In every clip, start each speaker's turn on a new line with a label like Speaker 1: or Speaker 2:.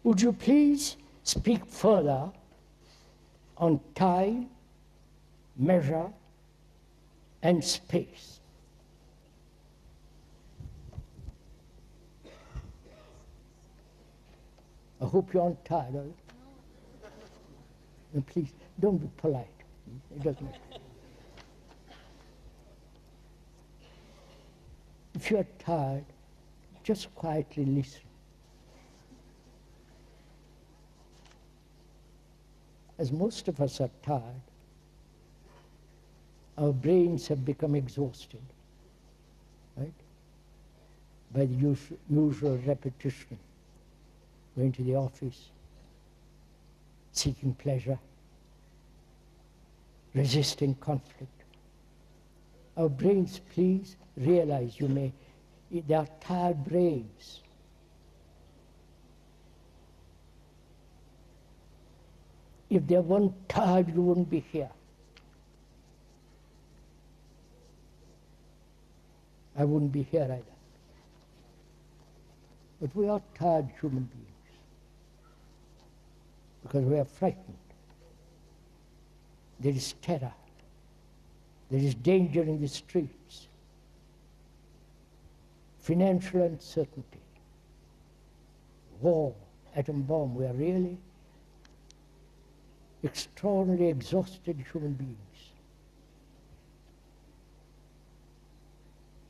Speaker 1: Would you please speak further on time, measure, and space? I hope you aren't tired of it. No, please, don't be polite. It doesn't matter. If you are tired, just quietly listen. As most of us are tired, our brains have become exhausted, right? By the usual repetition, going to the office, seeking pleasure, resisting conflict. Our brains, please realize they are tired brains. If they weren't tired, you wouldn't be here. I wouldn't be here either. But we are tired human beings because we are frightened. There is terror. There is danger in the streets. Financial uncertainty. War, atom bomb. We are really extraordinarily exhausted human beings.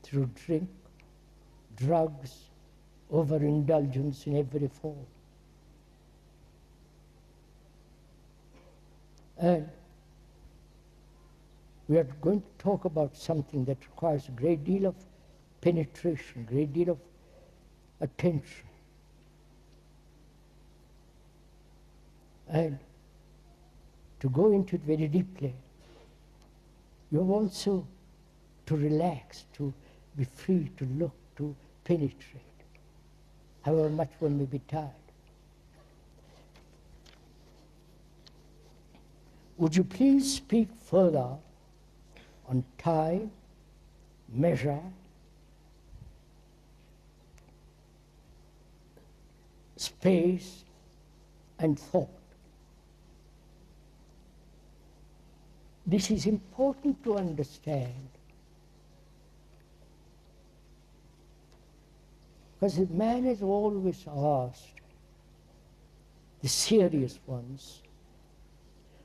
Speaker 1: Through drink, drugs, overindulgence in every form. And we are going to talk about something that requires a great deal of penetration, a great deal of attention. And to go into it very deeply, you have also to relax, to be free, to look, to penetrate, however much one may be tired. Would you please speak further on time, measure, space, and thought? This is important to understand because the man has always asked, the serious ones,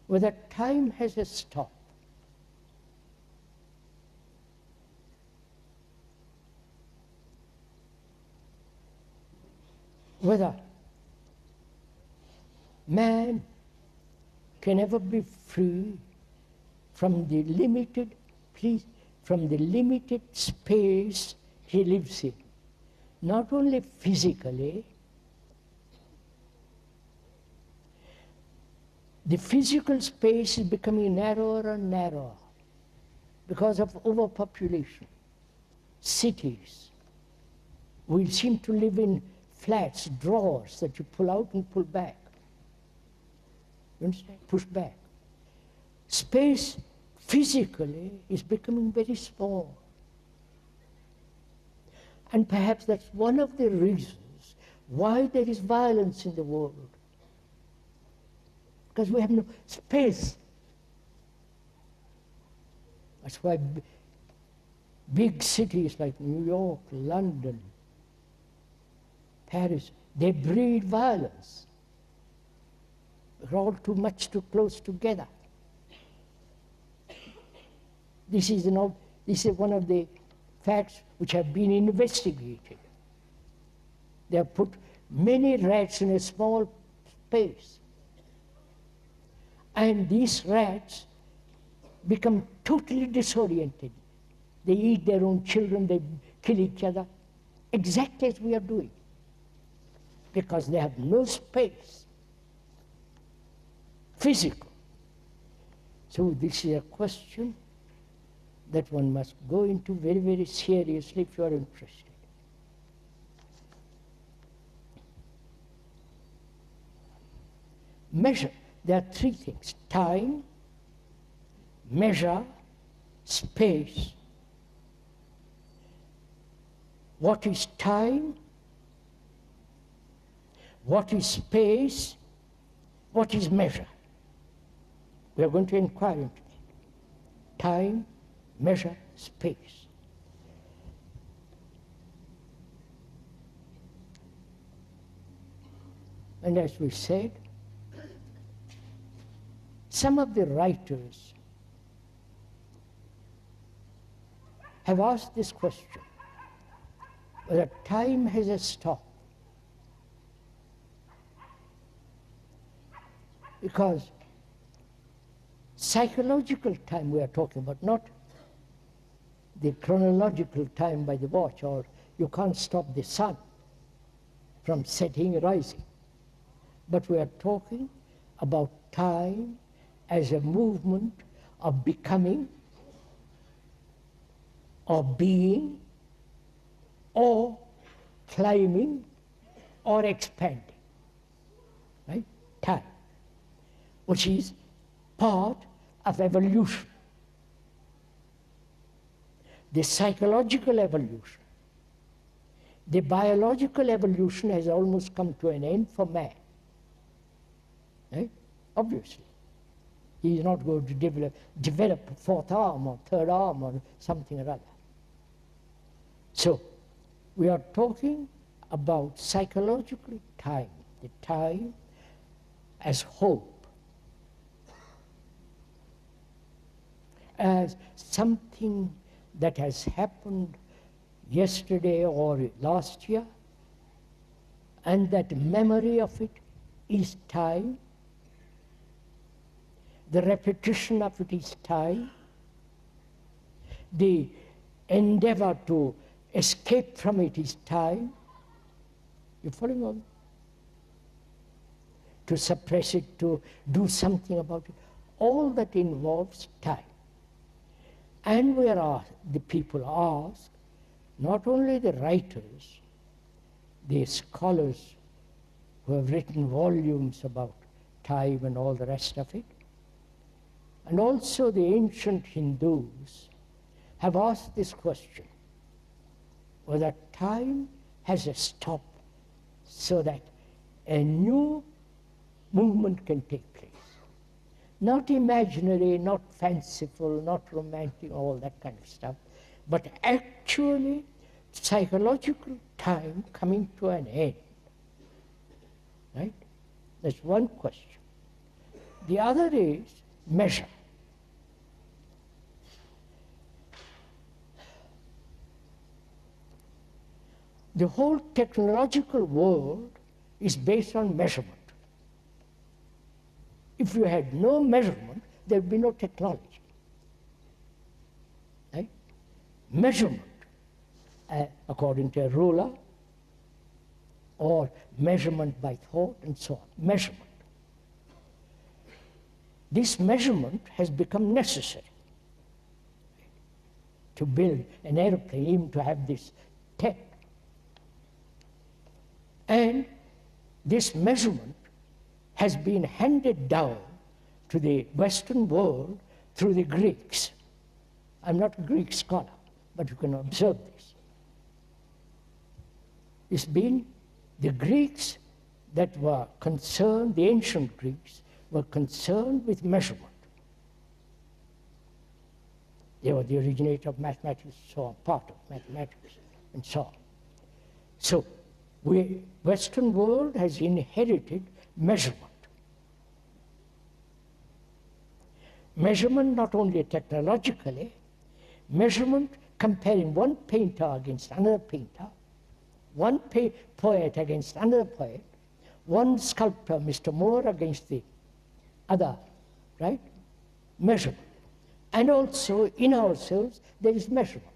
Speaker 1: whether time has a stop. Whether man can ever be free from the limited, from the limited space he lives in. Not only physically, the physical space is becoming narrower and narrower because of overpopulation. Cities, we seem to live in flats, drawers that you pull out and pull back. You understand? Push back. Space physically is becoming very small. And perhaps that's one of the reasons why there is violence in the world. Because we have no space. That's why big cities like New York, London, Paris, they breed violence. We're all too close together. This is one of the facts which have been investigated. They have put many rats in a small space. And these rats become totally disoriented. They eat their own children, they kill each other, exactly as we are doing. Because they have no space, physical. So this is a question that one must go into very, very seriously if you are interested. Measure. There are three things: time, measure, space. What is time? what is space, what is measure. We are going to inquire into that. Time, measure, space. And as we said, some of the writers have asked this question, whether time has a stop. Because psychological time we are talking about, not the chronological time by the watch, or you can't stop the sun from setting and rising. But we are talking about time as a movement of becoming, or being, or climbing, or expanding. Right? Time, which is part of evolution. The psychological evolution, the biological evolution has almost come to an end for man. Right? Obviously. He is not going to develop a fourth arm or third arm or something or other. So, we are talking about psychological time, the time as hope, as something that has happened yesterday or last year, and that memory of it is time. The repetition of it is time. The endeavor to escape from it is time. You following on? To suppress it, to do something about it. All that involves time. And where are the people ask, not only the writers, the scholars who have written volumes about time and all the rest of it, and also the ancient Hindus have asked this question, whether time has a stop so that a new movement can take place. Not imaginary, not fanciful, not romantic, all that kind of stuff, but actually psychological time coming to an end. Right? That's one question. The other is measure. The whole technological world is based on measurement. If you had no measurement, there would be no technology. Right? Measurement, according to a ruler, or measurement by thought, and so on. Measurement. This measurement has become necessary to build an airplane, even to have this tech. And this measurement has been handed down to the Western world through the Greeks. I'm not a Greek scholar, but you can observe this. It's been the Greeks that were concerned, the ancient Greeks, were concerned with measurement. They were the originator of mathematics, so on, part of mathematics, and so on. So, Western world has inherited measurement. Measurement not only technologically, measurement comparing one painter against another painter, one poet against another poet, one sculptor, Mr. Moore, against the other, right? Measurement. And also in ourselves there is measurement.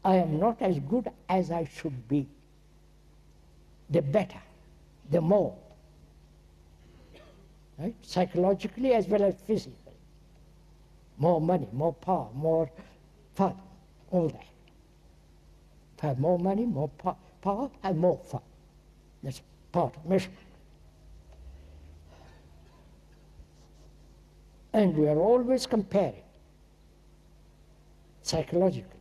Speaker 1: I am not as good as I should be. The better, the more. Right? Psychologically as well as physically. More money, more power, more fun, all that. If I have more money, more power, I have more fun. That's part of measurement. And we are always comparing, psychologically.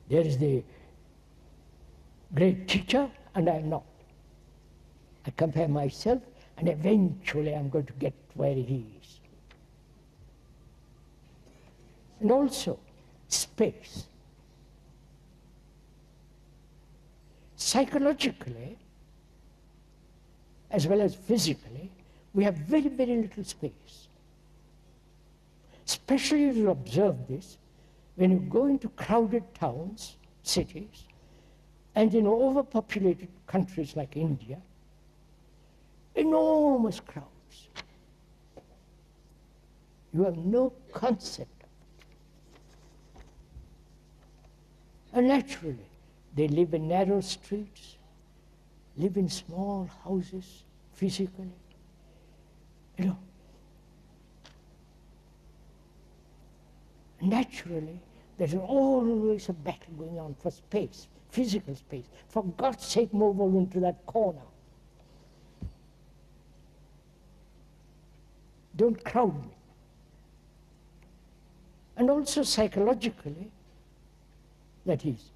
Speaker 1: There is the great teacher, and I'm not. I compare myself, and eventually I'm going to get where he is. And also, space. Psychologically, as well as physically, we have very, very little space. Especially if you observe this, when you go into crowded towns, cities, and in overpopulated countries like India, enormous crowds. You have no concept of it. And naturally, they live in narrow streets, live in small houses, physically. You know, naturally, there's always a battle going on for space, physical space. For God's sake, move over into that corner. Don't crowd me. And also psychologically, that is,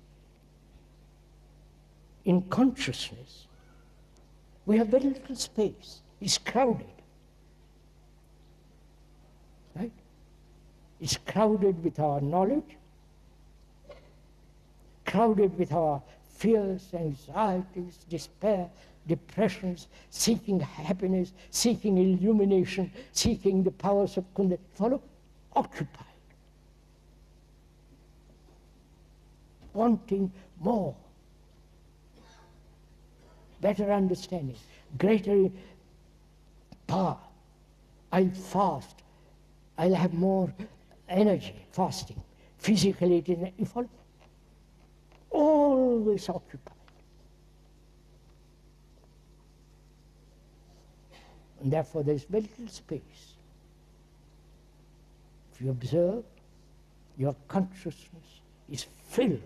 Speaker 1: in consciousness, we have very little space. It's crowded. Right? It's crowded with our knowledge, crowded with our fears, anxieties, despair, depressions, seeking happiness, seeking illumination, seeking the powers of Kundalini. Follow? Occupied. Wanting more. Better understanding, greater power. I'll fast. I'll have more energy, fasting. Physically, it is, you follow? Always occupied. And therefore, there's very little space. If you observe, your consciousness is filled.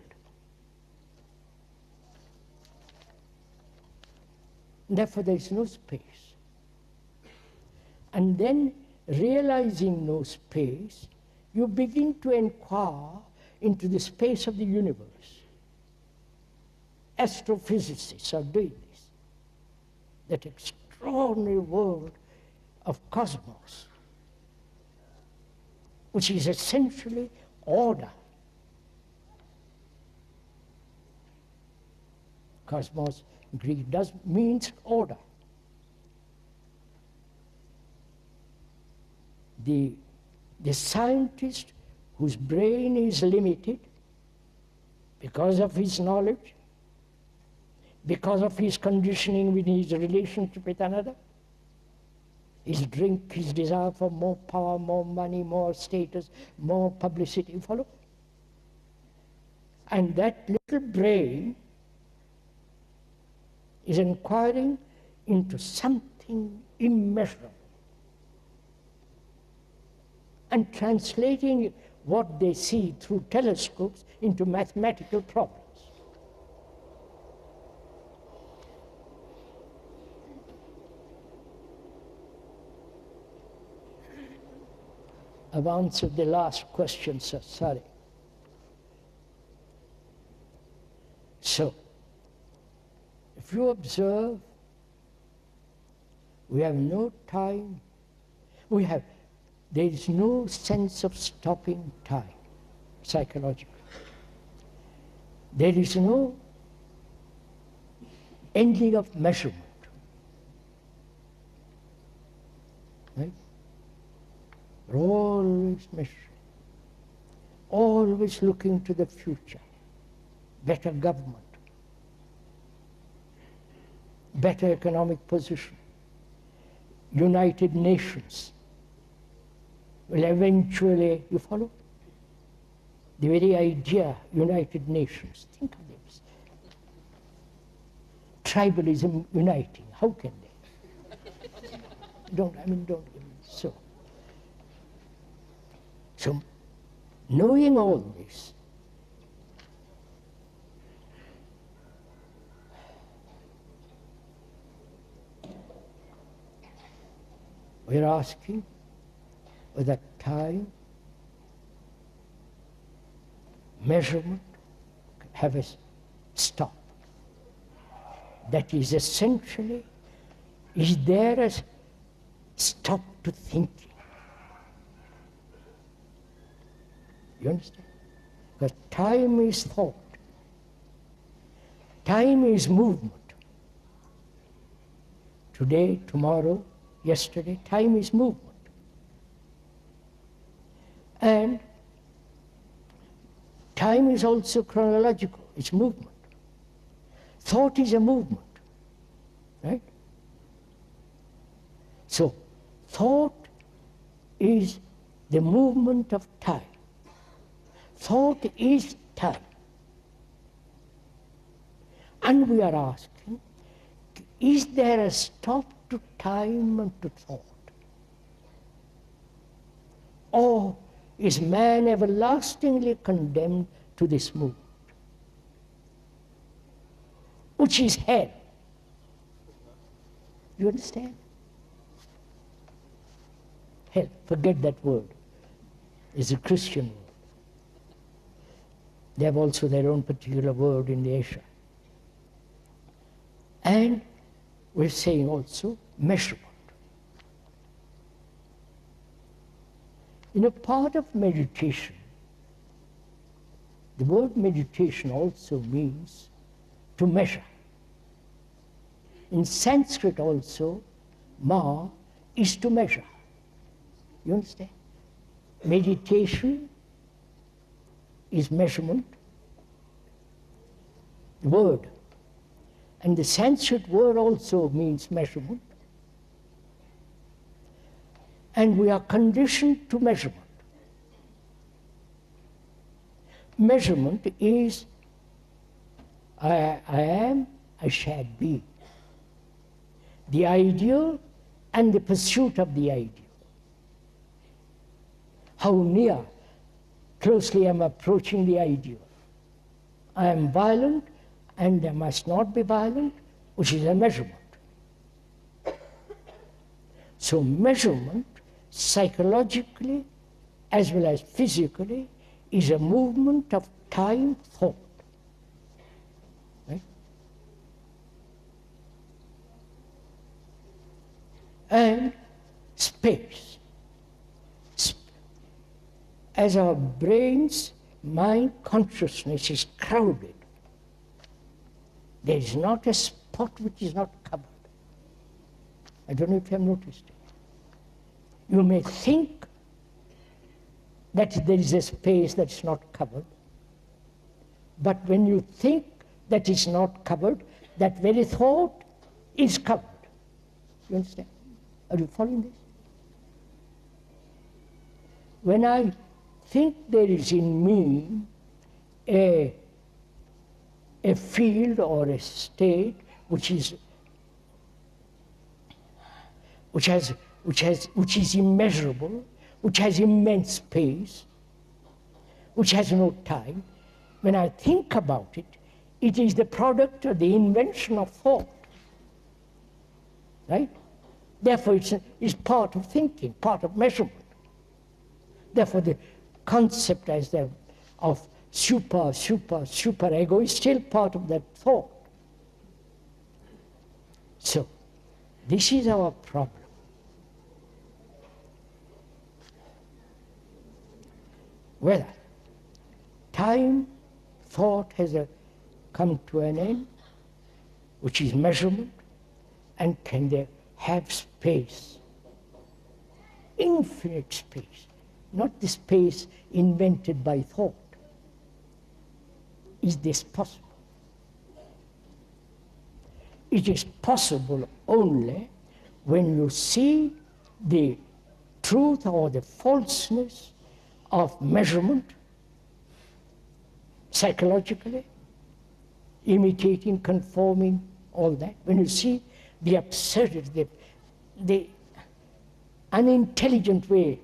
Speaker 1: And therefore, there is no space. And then, realizing no space, you begin to inquire into the space of the universe. Astrophysicists are doing this. That extraordinary world of cosmos, which is essentially order. Cosmos in Greek means order. The scientist whose brain is limited because of his knowledge, because of his conditioning with his relationship with another, his drink, his desire for more power, more money, more status, more publicity, you follow? And that little brain is inquiring into something immeasurable and translating what they see through telescopes into mathematical problems. I've answered the last question, sir, sorry. So, if you observe, we have no time, there is no sense of stopping time, psychologically. There is no ending of measurement. Right? We're always measuring, always looking to the future, better government, better economic position, United Nations will eventually, you follow? The very idea, United Nations, think of this. Tribalism uniting, how can they? Don't give me so. So, knowing all this, we're asking whether time, measurement, have a stop. that is essentially, is there a stop to thinking? You understand? Because time is thought. Time is movement. Today, tomorrow, yesterday, time is movement. And time is also chronological, it's movement. Thought is a movement, right? So, thought is the movement of time. Thought is time. And we are asking, is there a stop to time and to thought? Or is man everlastingly condemned to this movement, which is hell? You understand? Hell, forget that word. It's a Christian word. They have also their own particular word in Asia. And we're saying also measurement. In a part of meditation, the word meditation also means to measure. In Sanskrit also, ma is to measure. You understand? Meditation is measurement, the word. And the Sanskrit word also means measurement. And we are conditioned to measurement. Measurement is I am, I shall be. The ideal and the pursuit of the ideal. How near, closely I am approaching the ideal. I am violent and I must not be violent, which is a measurement. So measurement, psychologically as well as physically, is a movement of time thought. Right? And space. As our brain's mind consciousness is crowded, there is not a spot which is not covered. I don't know if you have noticed it. You may think that there is a space that's not covered, but when you think that it's not covered, that very thought is covered. You understand? Are you following this? When I think there is in me a field or a state which is immeasurable, which has immense space, which has no time. When I think about it, it is the product or the invention of thought, right? Therefore, it's part of thinking, part of measurement. Therefore, the concept of super ego is still part of that thought. So, this is our problem. Whether time, thought has come to an end, which is measurement, and can they have space, infinite space, not the space invented by thought. Is this possible? It is possible only when you see the truth or the falseness of measurement, psychologically, imitating, conforming, all that. When you see the absurdity, the unintelligent way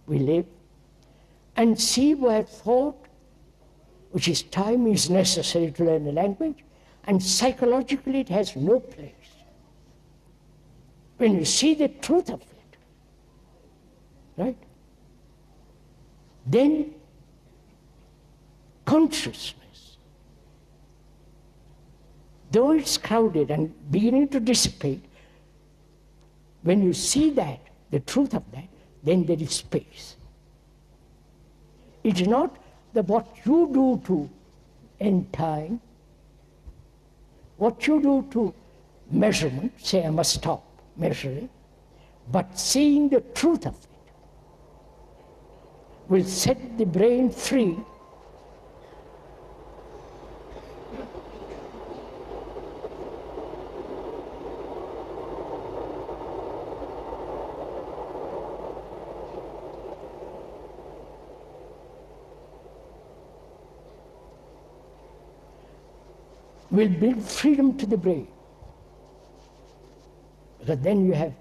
Speaker 1: we live, and see where thought, which is time, is necessary to learn a language, and psychologically it has no place. When you see the truth of it, right? Then though it's crowded and beginning to dissipate, when you see that, the truth of that, then there is space. It is not what you do to end time, what you do to measurement, say I must stop measuring, but seeing the truth of it will set the brain free will bring freedom to the brain. Because then you have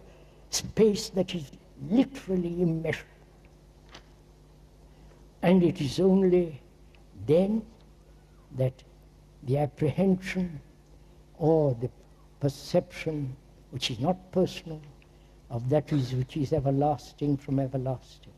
Speaker 1: space that is literally immeasurable. And it is only then that the apprehension or the perception, which is not personal, of that which is everlasting from everlasting,